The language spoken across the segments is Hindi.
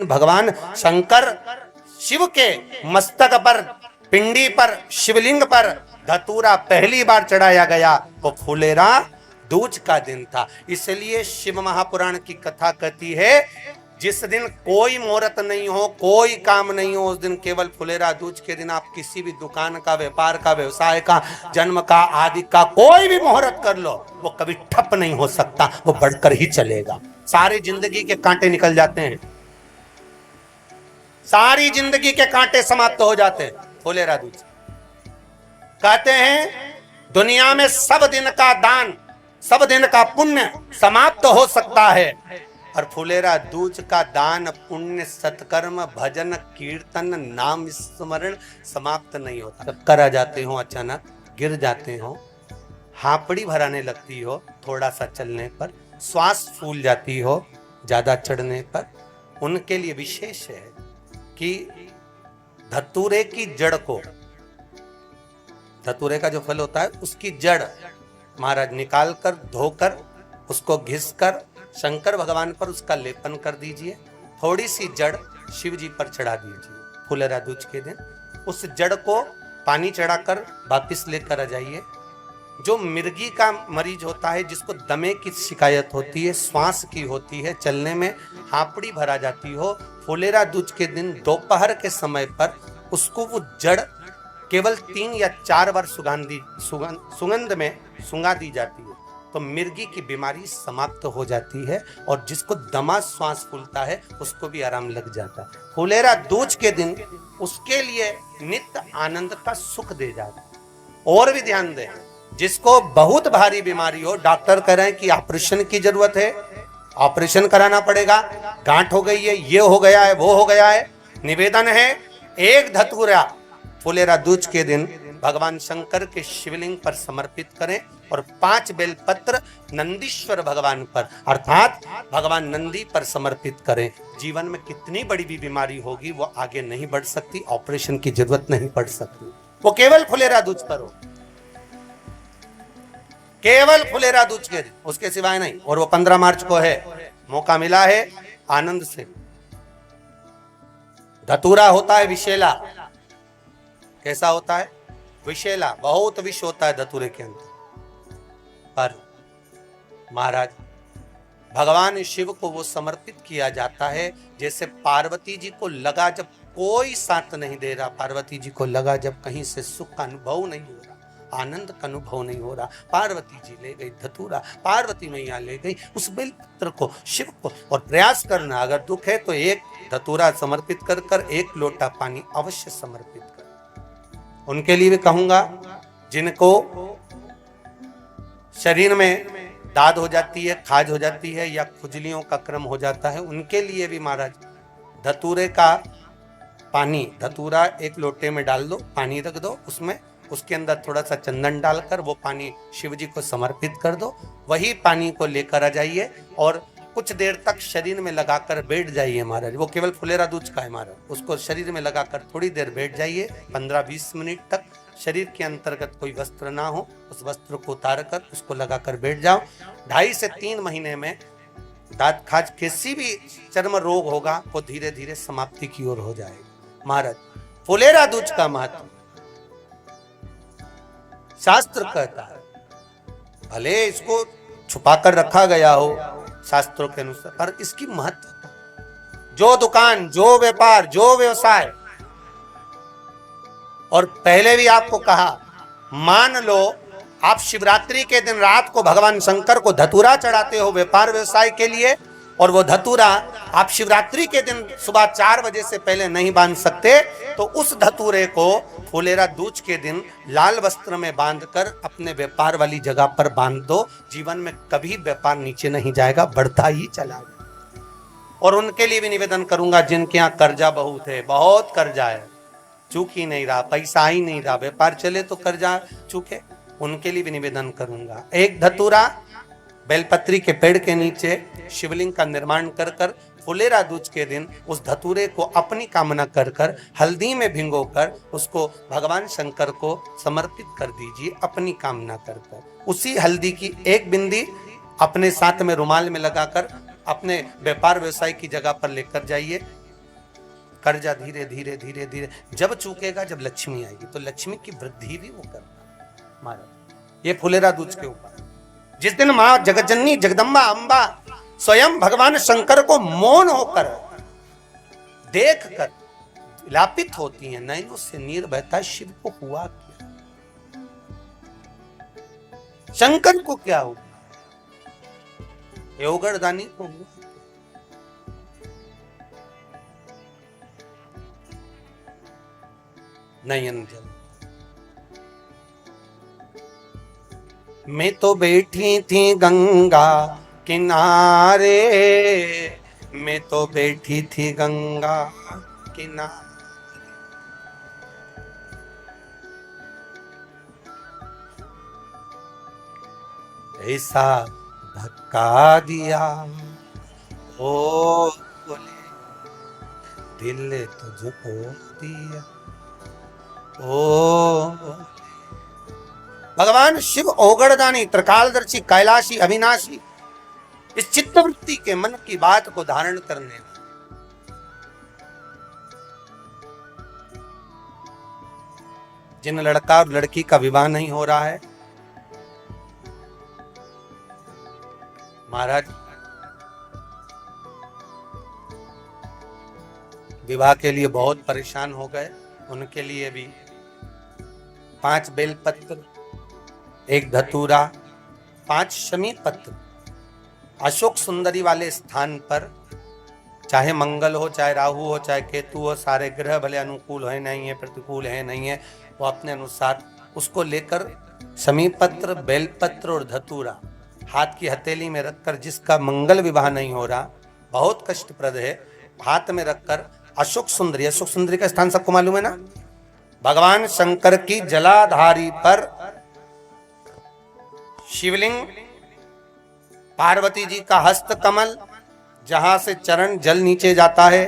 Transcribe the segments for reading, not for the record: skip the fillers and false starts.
दिन भगवान शंकर शिव के मस्तक पर, पिंडी पर, शिवलिंग पर धतूरा पहली बार चढ़ाया गया, वो फुलेरा दूज का दिन था। इसलिए शिव महापुराण की कथा कहती है जिस दिन कोई मुहूर्त नहीं हो, कोई काम नहीं हो, उस दिन केवल फुलेरा दूज के दिन आप किसी भी दुकान का, व्यापार का, व्यवसाय का, जन्म का, आदि का कोई भी मुहूर्त कर लो, वो कभी ठप नहीं हो सकता, वो बढ़कर ही चलेगा। सारी जिंदगी के कांटे निकल जाते हैं, सारी जिंदगी के कांटे समाप्त हो जाते हैं फुलेरा दूज। कहते हैं दुनिया में सब दिन का दान, सब दिन का पुण्य समाप्त हो सकता है, और फुलेरा दूज का दान, पुण्य, सत्कर्म, भजन, कीर्तन, नाम स्मरण समाप्त नहीं होता। चक्कर आ जाते हो, अचानक गिर जाते हो, हापड़ी भराने लगती हो थोड़ा सा चलने पर, श्वास फूल जाती हो ज्यादा चढ़ने पर, उनके लिए विशेष है कि धतूरे की जड़ को, धतूरे का जो फल होता है उसकी जड़ महाराज निकाल कर, धोकर, उसको घिसकर शंकर भगवान पर उसका लेपन कर दीजिए, थोड़ी सी जड़ शिव जी पर चढ़ा दीजिए फुलेरा दूज के दिन। उस जड़ को पानी चढ़ाकर वापिस लेकर आ जाइए। जो मिर्गी का मरीज होता है, जिसको दमे की शिकायत होती है, श्वास की होती है, चलने में हापड़ी भरा जाती हो, फुलेरा दूज के दिन दोपहर के समय पर उसको वो जड़ केवल 3 या 4 बार सुगंध में सुंगा दी जाती है, तो मिर्गी की बीमारी समाप्त हो जाती है, और जिसको दमा श्वास फूलता है उसको भी आराम लग जाता है। फुलेरा दूज के दिन उसके लिए नित्य आनंद का सुख दे जाता है। और भी ध्यान दें, जिसको बहुत भारी बीमारी हो, डॉक्टर कह रहे हैं कि ऑपरेशन की जरूरत है, ऑपरेशन कराना पड़ेगा, गांठ हो गई है, ये हो गया है, वो हो गया है, निवेदन है एक धतूरा फुलेरा दूज के दिन भगवान शंकर के शिवलिंग पर समर्पित करें, और 5 बेलपत्र नंदीश्वर भगवान पर अर्थात भगवान नंदी पर समर्पित करें। जीवन में कितनी बड़ी भी बीमारी होगी वो आगे नहीं बढ़ सकती, ऑपरेशन की जरूरत नहीं पड़ सकती, वो केवल फुलेरा दूज पर हो, केवल फुलेरा दूज के दिन, उसके सिवाय नहीं। और वो 15 मार्च को है, मौका मिला है, आनंद से। धतूरा होता है विषैला, कैसा होता है? विषैला, बहुत विष होता है धतूरे के अंदर। पर महाराज भगवान शिव को वो समर्पित किया जाता है जैसे पार्वती जी को लगा, जब कोई साथ नहीं दे रहा, पार्वती जी को लगा जब कहीं से सुख का अनुभव नहीं हो रहा, आनंद का अनुभव नहीं हो रहा, पार्वती जी ले गई धतूरा, पार्वती मैया ले गई उस बेलपत्र को, शिव को। और प्रयास करना, अगर दुख है तो एक धतूरा समर्पित कर कर 1 लोटा पानी अवश्य समर्पित कर। उनके लिए भी कहूंगा जिनको शरीर में दाद हो जाती है, खाज हो जाती है, या खुजलियों का क्रम हो जाता है, उनके लिए भी महाराज धतूरे का पानी, धतूरा 1 लोटे में डाल दो, पानी रख दो उसमें, उसके अंदर थोड़ा सा चंदन डालकर वो पानी शिव जी को समर्पित कर दो। वही पानी को लेकर आ जाइए और कुछ देर तक शरीर में लगाकर बैठ जाइए महाराज। वो केवल फुलेरा दूज का है महाराज, उसको शरीर में लगाकर थोड़ी देर बैठ जाइए, 15-20 मिनट तक। शरीर के अंतर्गत कोई वस्त्र ना हो, उस वस्त्र को उतार कर उसको लगाकर बैठ जाओ। 2.5 से 3 महीने में दांत खाज, किसी भी चर्म रोग होगा वो धीरे धीरे समाप्ति की ओर हो जाएगा। महाराज फुलेरा दूज का महत्व शास्त्र कहता है, भले इसको छुपा कर रखा गया हो शास्त्रों के अनुसार, पर इसकी महत्व, जो दुकान, जो व्यापार, जो व्यवसाय, और पहले भी आपको कहा, मान लो आप शिवरात्रि के दिन रात को भगवान शंकर को धतूरा चढ़ाते हो व्यापार व्यवसाय के लिए, और वो धतूरा आप शिवरात्रि के दिन सुबह 4 बजे से पहले नहीं बांध सकते, तो उस धतूरे को फुलेरा दूज के दिन लाल वस्त्र में बांधकर अपने व्यापार वाली जगह पर बांध दो। जीवन में कभी व्यापार नीचे नहीं जाएगा, बढ़ता ही चला जाएगा। और उनके लिए भी निवेदन करूंगा जिनके यहाँ कर्जा बहुत है, बहुत कर्जा है, चूक ही नहीं रहा, पैसा ही नहीं रहा, व्यापार चले तो कर्जा चूके, उनके लिए भी निवेदन करूंगा। 1 धतूरा बेलपत्री के पेड़ के नीचे शिवलिंग का निर्माण कर कर फुलेरा दूज के दिन उस धतूरे को अपनी कामना कर कर हल्दी में भिंगोकर उसको भगवान शंकर को समर्पित कर दीजिए अपनी कामना कर कर। उसी हल्दी की 1 बिंदी अपने साथ में रुमाल में लगाकर अपने व्यापार व्यवसाय की जगह पर लेकर जाइए। कर्जा धीरे धीरे धीरे धीरे जब चूकेगा, जब लक्ष्मी आएगी, तो लक्ष्मी की वृद्धि भी वो करता महाराज। ये फुलेरा दूज के ऊपर जिस दिन मां जगतजननी जगदम्बा अंबा स्वयं भगवान शंकर को मौन होकर देख कर विलापित होती हैं, नैनों से नीर बहता है, शिव को हुआ क्या, शंकर को क्या हुआ, योगरदानी को हुआ। नयन जल मैं तो बैठी थी गंगा किनारे, मैं तो बैठी थी गंगा किनारे, ऐसा धक्का दिया ओ बोले दिल तुझको दिया ओ। भगवान शिव ओगड़दानी, त्रिकालदर्शी, कैलाशी, अविनाशी, इस चित्तवृत्ति के मन की बात को धारण करने, जिन लड़का और लड़की का विवाह नहीं हो रहा है महाराज, विवाह के लिए बहुत परेशान हो गए, उनके लिए भी 5 बेलपत्र, 1 धतूरा, 5 शमी पत्र अशोक सुंदरी वाले स्थान पर, चाहे मंगल हो, चाहे राहु हो, चाहे केतु हो, सारे ग्रह भले अनुकूल है नहीं है, प्रतिकूल है नहीं है, वो अपने अनुसार उसको लेकर शमी पत्र, बेलपत्र और धतूरा हाथ की हथेली में रखकर, जिसका मंगल विवाह नहीं हो रहा, बहुत कष्टप्रद है, हाथ में रखकर अशोक सुंदरी, अशोक सुंदरी का स्थान सबको मालूम है ना, भगवान शंकर की जलाधारी पर शिवलिंग, पार्वती जी का हस्त कमल, जहां से चरण जल नीचे जाता है,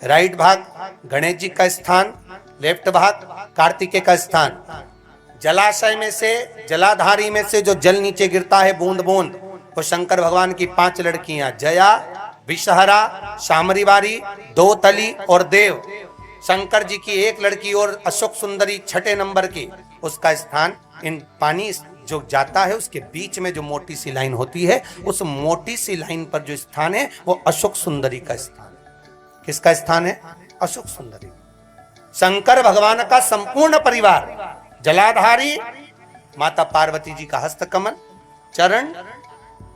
राइट भाग गणेश जी का स्थान, लेफ्ट भाग कार्तिकेय का स्थान, जलाशय में से, जलाधारी में से जो जल नीचे गिरता है बूंद बूंद, वो शंकर भगवान की 5 लड़कियां, जया, विषहरा, शामरीवारी, दोतली और देव, शंकर जी की 1 लड़की और अशोक सुंदरी 6ठे नंबर की, उसका स्थान, इन पानी जो जाता है उसके बीच में जो मोटी सी लाइन होती है, उस मोटी सी लाइन पर जो स्थान है वो अशोक सुंदरी का स्थान है। किसका स्थान है? अशोक सुंदरी। शंकर भगवान का संपूर्ण परिवार, जलाधारी माता पार्वती जी का हस्तकमल, चरण,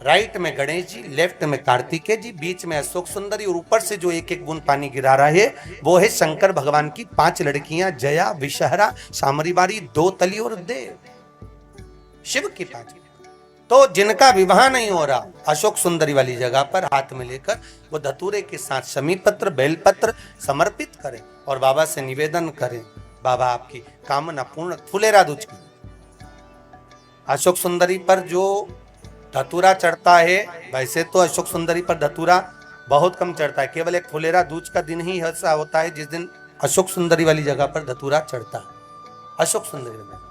राइट में गणेश जी, लेफ्ट में कार्तिकेय जी, बीच में अशोक सुंदरी, और ऊपर से जो 1-1 बूंद पानी गिरा रहा है वो है शंकर भगवान की 5 लड़कियां, जया, विषहरा, शामरीवारी, दोतली और देव, शिव की 5। तो जिनका विवाह नहीं हो रहा, अशोक सुंदरी वाली जगह पर हाथ में लेकर वो धतूरे के साथ शमी पत्र, बेलपत्र समर्पित करें और बाबा से निवेदन करें, बाबा आपकी कामना पूर्ण। फुलेरा दूज की अशोक सुंदरी पर जो धतूरा चढ़ता है, वैसे तो अशोक सुंदरी पर धतूरा बहुत कम चढ़ता है, केवल एक फुलेरा दूज का दिन ही ऐसा होता है जिस दिन अशोक सुंदरी वाली जगह पर धतूरा चढ़ता है, अशोक सुंदरी में।